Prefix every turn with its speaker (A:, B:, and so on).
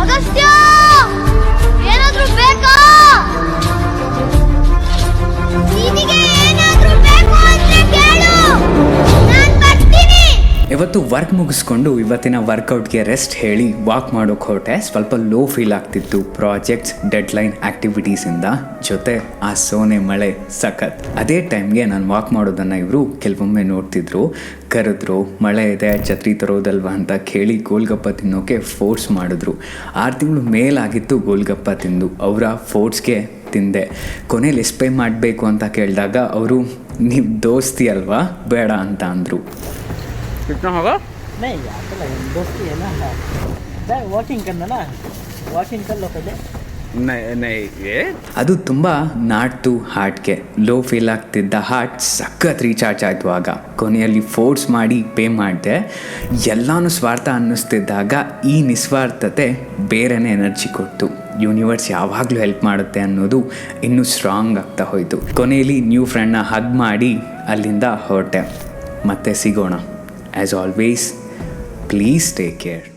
A: ಅಗಸ್ತ್ಯ, ಏನಾದ್ರೂ ಬೇಕಾ? ನಿನಗೆ ಏನಾದ್ರೂ ಬೇಕು ಅಂದ್ರೆ ಕೇಳು, ನಾನ್ ಬರ್ತೀನಿ.
B: ಇವತ್ತು ವರ್ಕ್ ಮುಗಿಸ್ಕೊಂಡು ಇವತ್ತಿನ ವರ್ಕೌಟ್ಗೆ ರೆಸ್ಟ್ ಹೇಳಿ ವಾಕ್ ಮಾಡೋಕೆ ಹೊರಟೆ. ಸ್ವಲ್ಪ ಲೋ ಫೀಲ್ ಆಗ್ತಿತ್ತು ಪ್ರಾಜೆಕ್ಟ್ಸ್, ಡೆಡ್ಲೈನ್ ಆ್ಯಕ್ಟಿವಿಟೀಸಿಂದ. ಜೊತೆ ಆ ಸೋನೆ ಮಳೆ ಸಖತ್. ಅದೇ ಟೈಮ್ಗೆ ನಾನು ವಾಕ್ ಮಾಡೋದನ್ನು ಇವರು ಕೆಲವೊಮ್ಮೆ ನೋಡ್ತಿದ್ರು. ಕರೆದ್ರು, ಮಳೆ ಇದೆ ಛತ್ರಿ ತರೋದಲ್ವಾ ಅಂತ ಕೇಳಿ ಗೋಲ್ಗಪ್ಪ ತಿನ್ನೋಕೆ ಫೋರ್ಸ್ ಮಾಡಿದ್ರು. 6 ತಿಂಗಳು ಮೇಲಾಗಿತ್ತು ಗೋಲ್ಗಪ್ಪ ತಿಂದು. ಅವರ ಫೋರ್ಸ್ಗೆ ತಿಂದೆ. ಕೊನೆಯಲ್ಲಿ ಎಷ್ಟು ಪೇ ಮಾಡಬೇಕು ಅಂತ ಕೇಳಿದಾಗ ಅವರು, ನೀವು ದೋಸ್ತಿ ಅಲ್ವಾ, ಬೇಡ ಅಂತ ಅಂದರು.
C: कितना होगा? नहीं यार, चलो दोस्ती है ना, जाए वॉकिंग करना ना, वॉकिंग कर लो पहले.
B: ಅದು ತುಂಬ ನಾಟ್ತು ಹಾರ್ಟ್ಗೆ. ಲೋ ಫೀಲ್ ಆಗ್ತಿದ್ದ ಹಾರ್ಟ್ ಸಖತ್ ರೀಚಾರ್ಜ್ ಆಯಿತು. ಆಗ ಕೊನೆಯಲ್ಲಿ ಫೋರ್ಸ್ ಮಾಡಿ ಪೇ ಮಾಡಿದೆ. ಎಲ್ಲನೂ ಸ್ವಾರ್ಥ ಅನ್ನಿಸ್ತಿದ್ದಾಗ ಈ ನಿಸ್ವಾರ್ಥತೆ ಬೇರೆನೇ ಎನರ್ಜಿ ಕೊಡ್ತು. ಯೂನಿವರ್ಸ್ ಯಾವಾಗಲೂ ಹೆಲ್ಪ್ ಮಾಡುತ್ತೆ ಅನ್ನೋದು ಇನ್ನೂ ಸ್ಟ್ರಾಂಗ್ ಆಗ್ತಾ ಹೋಯಿತು. ಕೊನೆಯಲ್ಲಿ ನ್ಯೂ ಫ್ರೆಂಡ್ನ ಹಗ್ ಮಾಡಿ ಅಲ್ಲಿಂದ ಹೊರಟೆ. ಮತ್ತೆ ಸಿಗೋಣ. As always, please take care.